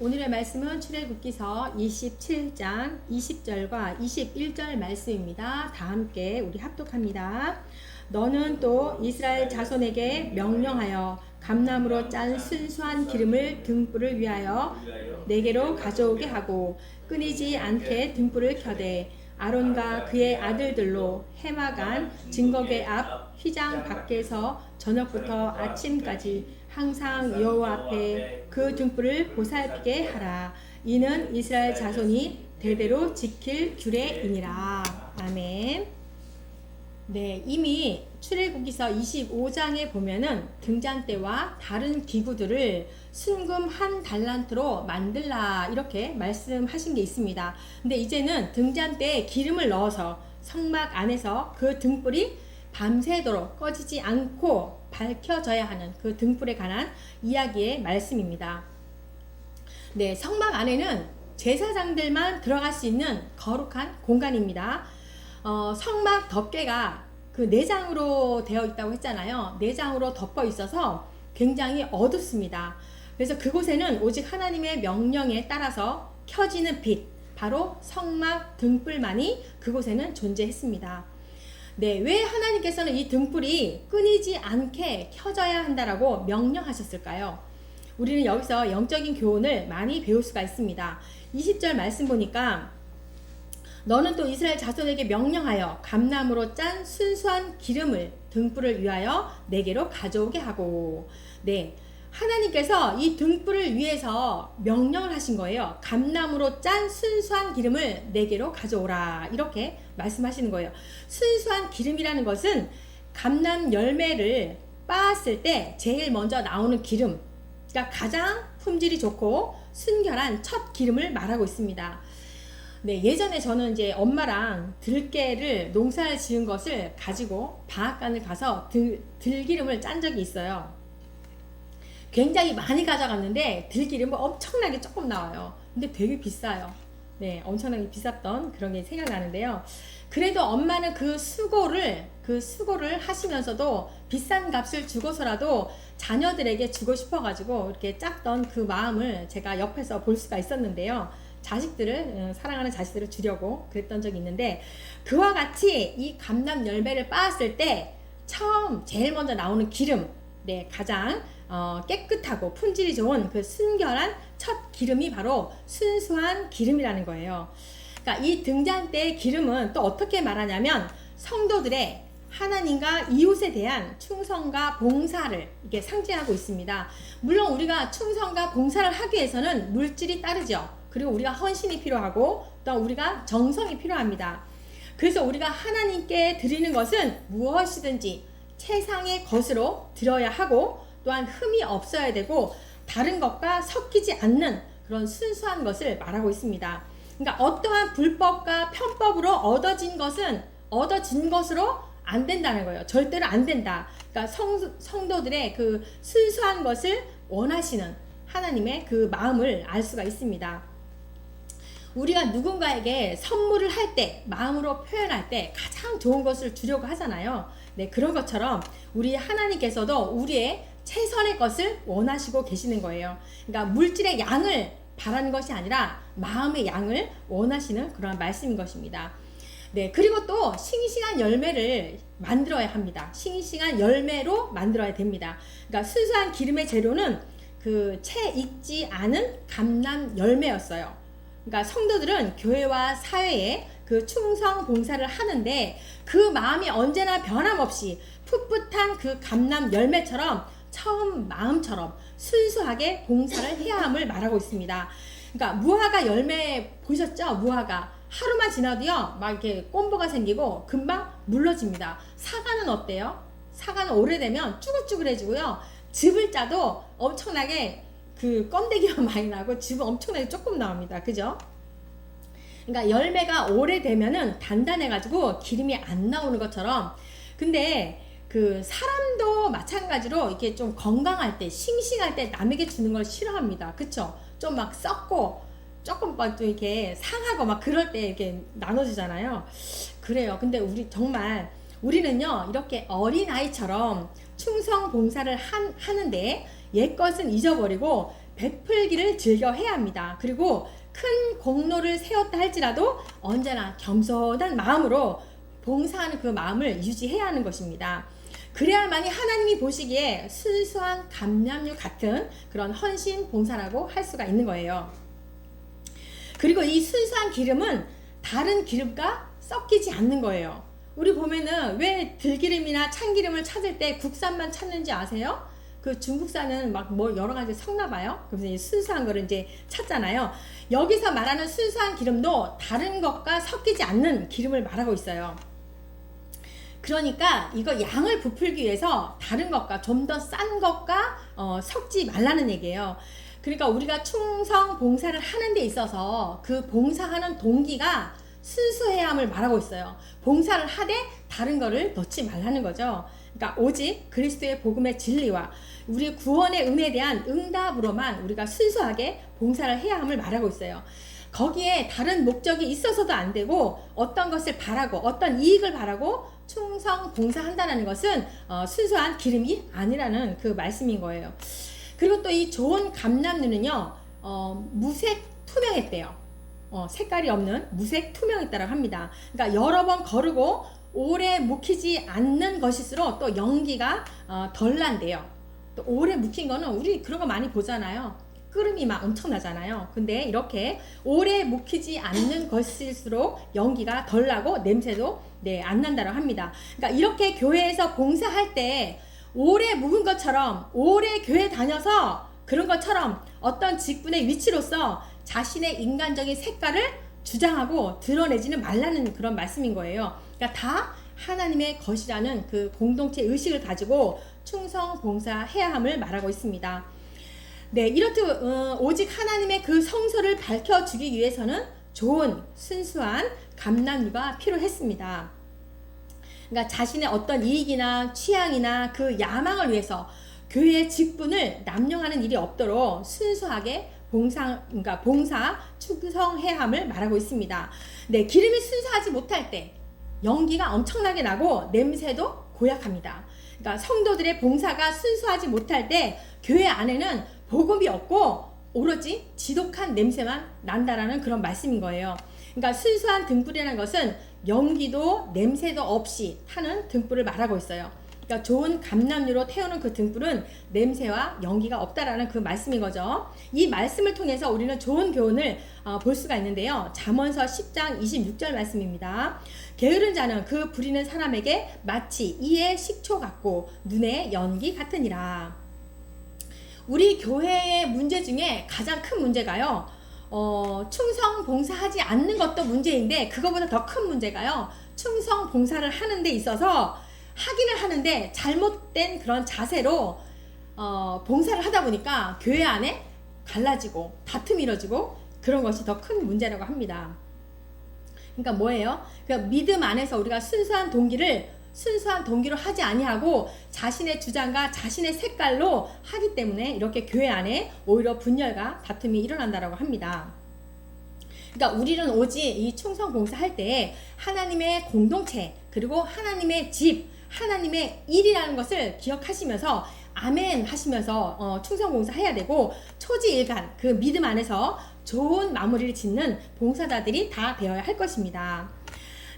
오늘의 말씀은 출애굽기서 27장 20절과 21절 말씀입니다. 다 함께 우리 합독합니다. 너는 또 이스라엘 자손에게 명령하여 감람으로 짠 순수한 기름을 등불을 위하여 내게로 가져오게 하고 끊이지 않게 등불을 켜되 아론과 그의 아들들로 해마간 증거궤 앞 휘장 밖에서 저녁부터 아침까지 항상 여호와 앞에 그 등불을 보살피게 하라. 이는 이스라엘 자손이 대대로 지킬 규례이니라. 아멘. 네, 이미 출애굽기서 25장에 보면은 등잔대와 다른 기구들을 순금 한 달란트로 만들라 이렇게 말씀하신 게 있습니다. 근데 이제는 등잔대에 기름을 넣어서 성막 안에서 그 등불이 밤새도록 꺼지지 않고 밝혀져야 하는 그 등불에 관한 이야기의 말씀입니다. 네, 성막 안에는 제사장들만 들어갈 수 있는 거룩한 공간입니다. 성막 덮개가 그 내장으로 되어 있다고 했잖아요. 내장으로 덮어 있어서 굉장히 어둡습니다. 그래서 그곳에는 오직 하나님의 명령에 따라서 켜지는 빛, 바로 성막 등불만이 그곳에는 존재했습니다. 네, 왜 하나님께서는 이 등불이 끊이지 않게 켜져야 한다라고 명령하셨을까요? 우리는 여기서 영적인 교훈을 많이 배울 수가 있습니다. 20절 말씀 보니까 너는 또 이스라엘 자손에게 명령하여 감람으로 짠 순수한 기름을 등불을 위하여 내게로 가져오게 하고, 네, 하나님께서 이 등불을 위해서 명령을 하신 거예요. 감람으로 짠 순수한 기름을 내게로 가져오라 이렇게 말씀하시는 거예요. 순수한 기름이라는 것은 감람 열매를 빻았을 때 제일 먼저 나오는 기름, 그러니까 가장 품질이 좋고 순결한 첫 기름을 말하고 있습니다. 네, 예전에 저는 이제 엄마랑 들깨를 농사를 지은 것을 가지고 방앗간을 가서 들기름을 짠 적이 있어요. 굉장히 많이 가져갔는데 들기름은 엄청나게 조금 나와요. 근데 되게 비싸요. 네, 엄청나게 비쌌던 그런 게 생각나는데요. 그래도 엄마는 그 수고를 하시면서도 비싼 값을 주고서라도 자녀들에게 주고 싶어가지고 이렇게 짰던 그 마음을 제가 옆에서 볼 수가 있었는데요. 사랑하는 자식들을 주려고 그랬던 적이 있는데, 그와 같이 이 감람 열매를 빻았을 때 처음 제일 먼저 나오는 기름, 네, 가장 깨끗하고 품질이 좋은 그 순결한 첫 기름이 바로 순수한 기름이라는 거예요. 그러니까 이 등잔대의 기름은 또 어떻게 말하냐면 성도들의 하나님과 이웃에 대한 충성과 봉사를 이게 상징하고 있습니다. 물론 우리가 충성과 봉사를 하기 위해서는 물질이 따르죠. 그리고 우리가 헌신이 필요하고 또 우리가 정성이 필요합니다. 그래서 우리가 하나님께 드리는 것은 무엇이든지 최상의 것으로 드려야 하고, 또한 흠이 없어야 되고 다른 것과 섞이지 않는 그런 순수한 것을 말하고 있습니다. 그러니까 어떠한 불법과 편법으로 얻어진 것으로 안 된다는 거예요. 절대로 안 된다. 그러니까 성도들의 그 순수한 것을 원하시는 하나님의 그 마음을 알 수가 있습니다. 우리가 누군가에게 선물을 할 때, 마음으로 표현할 때 가장 좋은 것을 주려고 하잖아요. 네, 그런 것처럼 우리 하나님께서도 우리의 최선의 것을 원하시고 계시는 거예요. 그러니까 물질의 양을 바라는 것이 아니라 마음의 양을 원하시는 그런 말씀인 것입니다. 네, 그리고 또 싱싱한 열매를 만들어야 합니다. 싱싱한 열매로 만들어야 됩니다. 그러니까 순수한 기름의 재료는 그 채 익지 않은 감람 열매였어요. 그러니까 성도들은 교회와 사회에 그 충성 봉사를 하는데 그 마음이 언제나 변함없이 풋풋한 그 감람 열매처럼 처음 마음처럼 순수하게 봉사를 해야 함을 말하고 있습니다. 그러니까 무화과 열매 보셨죠? 무화과 하루만 지나도요 막 이렇게 꼼보가 생기고 금방 물러집니다. 사과는 어때요? 사과는 오래되면 쭈글쭈글해지고요, 즙을 짜도 엄청나게 그 껌대기가 많이 나고 즙은 엄청나게 조금 나옵니다. 그죠? 그러니까 열매가 오래되면은 단단해가지고 기름이 안 나오는 것처럼, 근데 그 사람도 마찬가지로 이렇게 좀 건강할 때, 싱싱할 때 남에게 주는 걸 싫어합니다. 그쵸? 좀 막 썩고 조금 막 좀 이렇게 상하고 막 그럴 때 이렇게 나눠주잖아요. 그래요. 근데 우리는요 이렇게 어린아이처럼 충성 봉사를 하는데 옛것은 잊어버리고 베풀기를 즐겨 해야 합니다. 그리고 큰 공로를 세웠다 할지라도 언제나 겸손한 마음으로 봉사하는 그 마음을 유지해야 하는 것입니다. 그래야만이 하나님이 보시기에 순수한 감람류 같은 그런 헌신 봉사라고 할 수가 있는 거예요. 그리고 이 순수한 기름은 다른 기름과 섞이지 않는 거예요. 우리 보면은 왜 들기름이나 참기름을 찾을 때 국산만 찾는지 아세요? 그 중국산은 막 뭐 여러 가지 섞나 봐요. 그래서 이 순수한 거를 이제 찾잖아요. 여기서 말하는 순수한 기름도 다른 것과 섞이지 않는 기름을 말하고 있어요. 그러니까 이거 양을 부풀기 위해서 다른 것과 좀 더 싼 것과 섞지 말라는 얘기예요. 그러니까 우리가 충성 봉사를 하는 데 있어서 그 봉사하는 동기가 순수해야 함을 말하고 있어요. 봉사를 하되 다른 거를 넣지 말라는 거죠. 그러니까 오직 그리스도의 복음의 진리와 우리 구원의 은혜에 대한 응답으로만 우리가 순수하게 봉사를 해야 함을 말하고 있어요. 거기에 다른 목적이 있어서도 안 되고 어떤 것을 바라고 어떤 이익을 바라고 충성 봉사한다는 것은 순수한 기름이 아니라는 그 말씀인 거예요. 그리고 또 이 좋은 감람류는요 무색 투명했대요. 색깔이 없는 무색 투명했다고 합니다. 그러니까 여러 번 거르고 오래 묵히지 않는 것일수록 또 연기가 덜 난대요. 또 오래 묵힌 거는 우리 그런 거 많이 보잖아요. 끓음이 막 엄청나잖아요. 근데 이렇게 오래 묵히지 않는 것일수록 연기가 덜 나고 냄새도 안 난다고 합니다. 그러니까 이렇게 교회에서 봉사할 때 오래 묵은 것처럼 오래 교회 다녀서 그런 것처럼 어떤 직분의 위치로서 자신의 인간적인 색깔을 주장하고 드러내지는 말라는 그런 말씀인 거예요. 그러니까 다 하나님의 것이라는 그 공동체 의식을 가지고 충성 봉사해야 함을 말하고 있습니다. 네, 이렇듯 오직 하나님의 그 성소를 밝혀주기 위해서는 좋은 순수한 감람류가 필요했습니다. 그러니까 자신의 어떤 이익이나 취향이나 그 야망을 위해서 교회의 직분을 남용하는 일이 없도록 순수하게 봉사 충성해야 함을 말하고 있습니다. 네, 기름이 순수하지 못할 때 연기가 엄청나게 나고 냄새도 고약합니다. 그러니까 성도들의 봉사가 순수하지 못할 때 교회 안에는 복음이 없고 오로지 지독한 냄새만 난다라는 그런 말씀인 거예요. 그러니까 순수한 등불이라는 것은 연기도 냄새도 없이 타는 등불을 말하고 있어요. 그러니까 좋은 감람류로 태우는 그 등불은 냄새와 연기가 없다라는 그 말씀인 거죠. 이 말씀을 통해서 우리는 좋은 교훈을 볼 수가 있는데요. 잠언서 10장 26절 말씀입니다. 게으른 자는 그 부리는 사람에게 마치 이의 식초 같고 눈의 연기 같으니라. 우리 교회의 문제 중에 가장 큰 문제가요. 충성 봉사하지 않는 것도 문제인데 그거보다 더 큰 문제가요. 충성 봉사를 하는 데 있어서 하기는 하는데 잘못된 그런 자세로 봉사를 하다 보니까 교회 안에 갈라지고 다툼이 일어지고 그런 것이 더 큰 문제라고 합니다. 그러니까 뭐예요? 그러니까 믿음 안에서 우리가 순수한 동기로 하지 아니하고 자신의 주장과 자신의 색깔로 하기 때문에 이렇게 교회 안에 오히려 분열과 다툼이 일어난다고 합니다. 그러니까 우리는 오직 이 충성 봉사할 때 하나님의 공동체 그리고 하나님의 집 하나님의 일이라는 것을 기억하시면서 아멘 하시면서 충성 봉사해야 되고 초지일간 그 믿음 안에서 좋은 마무리를 짓는 봉사자들이 다 되어야 할 것입니다.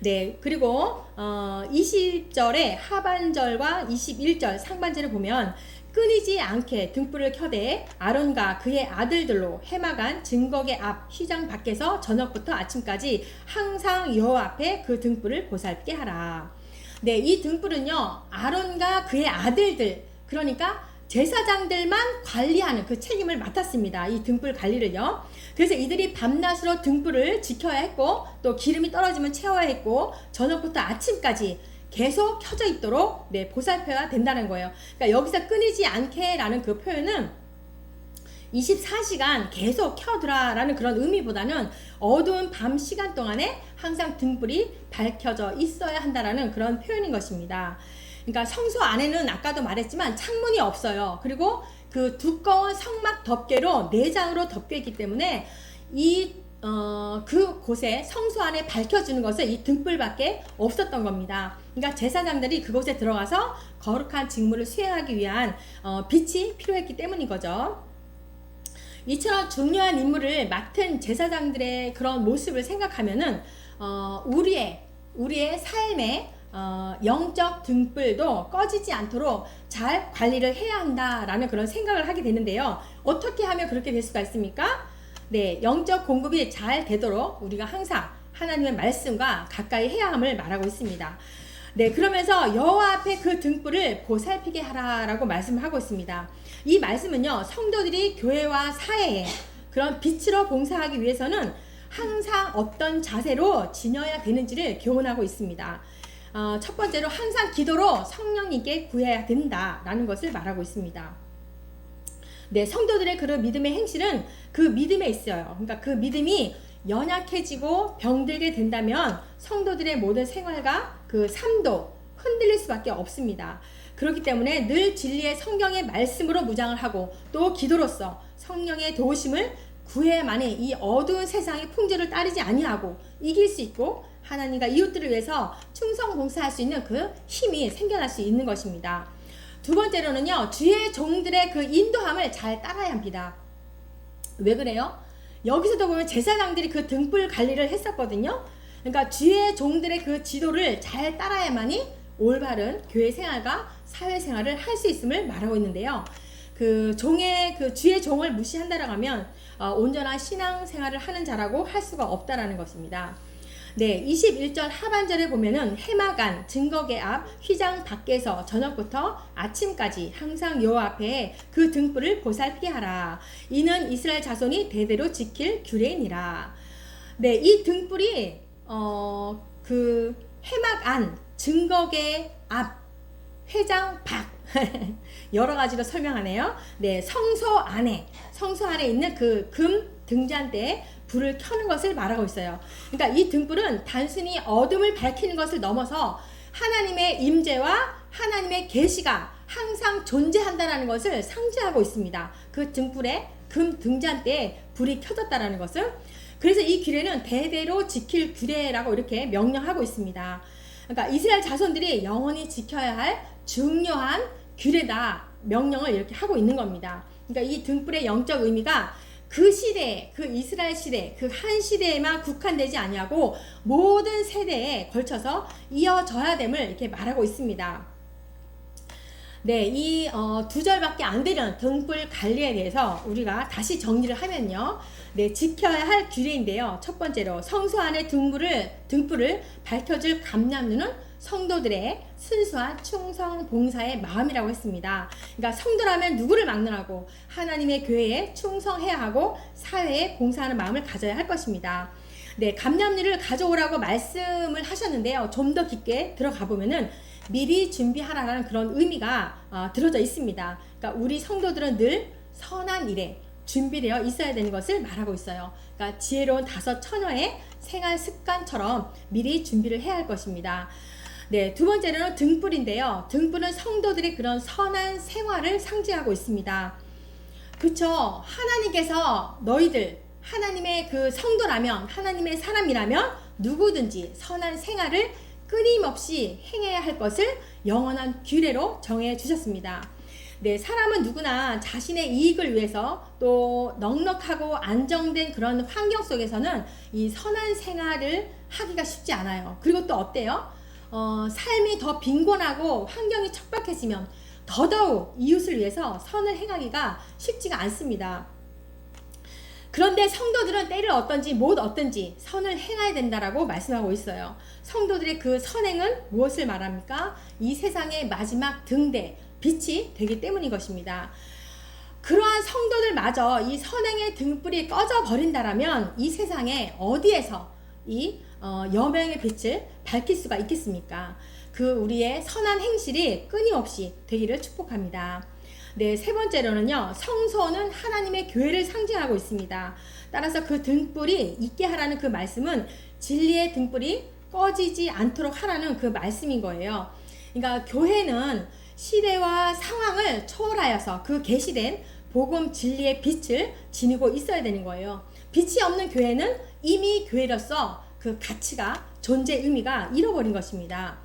네, 그리고 20절의 하반절과 21절 상반절을 보면 끊이지 않게 등불을 켜되 아론과 그의 아들들로 해마간 증거계 앞 휘장 밖에서 저녁부터 아침까지 항상 여호와 앞에 그 등불을 보살피게 하라. 네, 이 등불은요 아론과 그의 아들들 그러니까 제사장들만 관리하는 그 책임을 맡았습니다. 이 등불 관리를요. 그래서 이들이 밤낮으로 등불을 지켜야 했고 또 기름이 떨어지면 채워야 했고 저녁부터 아침까지 계속 켜져 있도록 보살펴야 된다는 거예요. 그러니까 여기서 끊이지 않게 라는 그 표현은 24시간 계속 켜두라라는 그런 의미보다는 어두운 밤 시간 동안에 항상 등불이 밝혀져 있어야 한다라는 그런 표현인 것입니다. 그러니까 성소 안에는 아까도 말했지만 창문이 없어요. 그리고 그 두꺼운 성막 덮개로 내장으로 덮여 있기 때문에 그 곳에 성소 안에 밝혀주는 것은 이 등불밖에 없었던 겁니다. 그러니까 제사장들이 그곳에 들어가서 거룩한 직무를 수행하기 위한 빛이 필요했기 때문인 거죠. 이처럼 중요한 임무를 맡은 제사장들의 그런 모습을 생각하면은 우리의 삶의 영적 등불도 꺼지지 않도록 잘 관리를 해야 한다라는 그런 생각을 하게 되는데요. 어떻게 하면 그렇게 될 수가 있습니까? 네, 영적 공급이 잘 되도록 우리가 항상 하나님의 말씀과 가까이 해야 함을 말하고 있습니다. 네, 그러면서 여호와 앞에 그 등불을 보살피게 하라라고 말씀하고 있습니다. 이 말씀은요, 성도들이 교회와 사회에 그런 빛으로 봉사하기 위해서는 항상 어떤 자세로 지녀야 되는지를 교훈하고 있습니다. 첫 번째로 항상 기도로 성령님께 구해야 된다라는 것을 말하고 있습니다. 네, 성도들의 그런 믿음의 행실은 그 믿음에 있어요. 그러니까 그 믿음이 연약해지고 병들게 된다면 성도들의 모든 생활과 그 삶도 흔들릴 수밖에 없습니다. 그렇기 때문에 늘 진리의 성경의 말씀으로 무장을 하고 또 기도로서 성령의 도우심을 구해야만이 이 어두운 세상의 풍조를 따르지 아니하고 이길 수 있고 하나님과 이웃들을 위해서 충성 봉사할 수 있는 그 힘이 생겨날 수 있는 것입니다. 두 번째로는요, 주의 종들의 그 인도함을 잘 따라야 합니다. 왜 그래요? 여기서도 보면 제사장들이 그 등불 관리를 했었거든요. 그러니까 주의 종들의 그 지도를 잘 따라야만이 올바른 교회 생활과 사회 생활을 할 수 있음을 말하고 있는데요. 그 주의 종을 무시한다라고 하면 온전한 신앙 생활을 하는 자라고 할 수가 없다라는 것입니다. 네, 21절 하반절에 보면은 해마간 증거계 앞 휘장 밖에서 저녁부터 아침까지 항상 여호와 앞에 그 등불을 보살피게 하라. 이는 이스라엘 자손이 대대로 지킬 규례이니라. 네, 이 등불이 그 해막 안 증거계 앞 회장 밖 여러 가지로 설명하네요. 네, 성소 안에 있는 그 금 등잔대에 불을 켜는 것을 말하고 있어요. 그러니까 이 등불은 단순히 어둠을 밝히는 것을 넘어서 하나님의 임재와 하나님의 계시가 항상 존재한다는 것을 상징하고 있습니다. 그 등불에 금 등잔대에 불이 켜졌다는 것을. 그래서 이 규례는 대대로 지킬 규례라고 이렇게 명령하고 있습니다. 그러니까 이스라엘 자손들이 영원히 지켜야 할 중요한 규례다 명령을 이렇게 하고 있는 겁니다. 그러니까 이 등불의 영적 의미가 그 시대, 그 이스라엘 시대, 그 한 시대에만 국한되지 아니하고 모든 세대에 걸쳐서 이어져야 됨을 이렇게 말하고 있습니다. 네, 이 두 절밖에 안 되는 등불 관리에 대해서 우리가 다시 정리를 하면요. 네, 지켜야 할 규례인데요. 첫 번째로 성소 안에 등불을 밝혀줄 감람류는 성도들의 순수한 충성 봉사의 마음이라고 했습니다. 그러니까 성도라면 누구를 막론하고 하나님의 교회에 충성해야 하고 사회에 봉사하는 마음을 가져야 할 것입니다. 네, 감람류를 가져오라고 말씀을 하셨는데요. 좀 더 깊게 들어가 보면은 미리 준비하라는 그런 의미가 들어져 있습니다. 그러니까 우리 성도들은 늘 선한 일에 준비되어 있어야 되는 것을 말하고 있어요. 그러니까 지혜로운 5 처녀의 생활 습관처럼 미리 준비를 해야 할 것입니다. 네, 두 번째로는 등불인데요. 등불은 성도들의 그런 선한 생활을 상징하고 있습니다. 그쵸? 하나님께서 너희들 하나님의 그 성도라면, 하나님의 사람이라면 누구든지 선한 생활을 끊임없이 행해야 할 것을 영원한 규례로 정해 주셨습니다. 네, 사람은 누구나 자신의 이익을 위해서 또 넉넉하고 안정된 그런 환경 속에서는 이 선한 생활을 하기가 쉽지 않아요. 그리고 또 어때요? 삶이 더 빈곤하고 환경이 척박해지면 더더욱 이웃을 위해서 선을 행하기가 쉽지가 않습니다. 그런데 성도들은 때를 얻든지 못 얻든지 선을 행해야 된다라고 말씀하고 있어요. 성도들의 그 선행은 무엇을 말합니까? 이 세상의 마지막 등대, 빛이 되기 때문인 것입니다. 그러한 성도들마저 이 선행의 등불이 꺼져 버린다라면 이 세상에 어디에서 이 여명의 빛을 밝힐 수가 있겠습니까? 그 우리의 선한 행실이 끊임없이 되기를 축복합니다. 네, 세 번째로는요, 성소는 하나님의 교회를 상징하고 있습니다. 따라서 그 등불이 있게 하라는 그 말씀은 진리의 등불이 꺼지지 않도록 하라는 그 말씀인 거예요. 그러니까 교회는 시대와 상황을 초월하여서 그 계시된 복음 진리의 빛을 지니고 있어야 되는 거예요. 빛이 없는 교회는 이미 교회로서 그 가치가 존재 의미가 잃어버린 것입니다.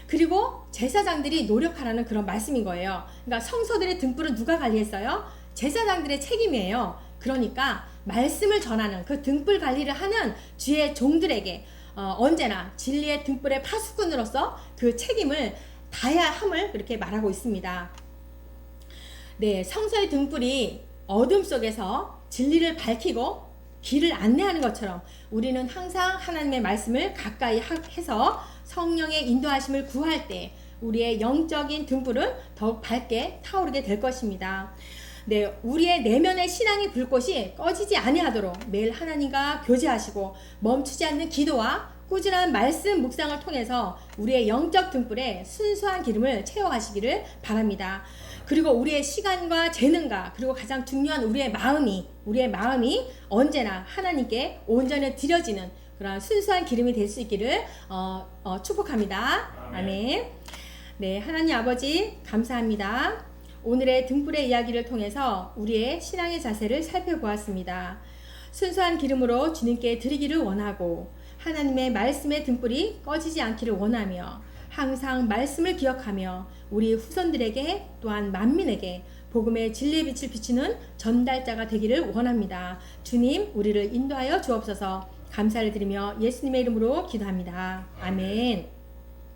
그리고 제사장들이 노력하라는 그런 말씀인 거예요. 그러니까 성소들의 등불은 누가 관리했어요? 제사장들의 책임이에요. 그러니까 말씀을 전하는 그 등불 관리를 하는 주의 종들에게 언제나 진리의 등불의 파수꾼으로서 그 책임을 다해야 함을 그렇게 말하고 있습니다. 네, 성서의 등불이 어둠 속에서 진리를 밝히고 길을 안내하는 것처럼 우리는 항상 하나님의 말씀을 가까이 해서 성령의 인도하심을 구할 때 우리의 영적인 등불은 더욱 밝게 타오르게 될 것입니다. 네, 우리의 내면의 신앙의 불꽃이 꺼지지 아니하도록 매일 하나님과 교제하시고 멈추지 않는 기도와 꾸준한 말씀 묵상을 통해서 우리의 영적 등불에 순수한 기름을 채워가시기를 바랍니다. 그리고 우리의 시간과 재능과 그리고 가장 중요한 우리의 마음이 언제나 하나님께 온전히 드려지는 그런 순수한 기름이 될 수 있기를 축복합니다. 아멘. 네, 하나님 아버지 감사합니다. 오늘의 등불의 이야기를 통해서 우리의 신앙의 자세를 살펴보았습니다. 순수한 기름으로 주님께 드리기를 원하고 하나님의 말씀의 등불이 꺼지지 않기를 원하며 항상 말씀을 기억하며 우리 후손들에게 또한 만민에게 복음의 진리의 빛을 비추는 전달자가 되기를 원합니다. 주님, 우리를 인도하여 주옵소서. 감사를 드리며 예수님의 이름으로 기도합니다. 아멘.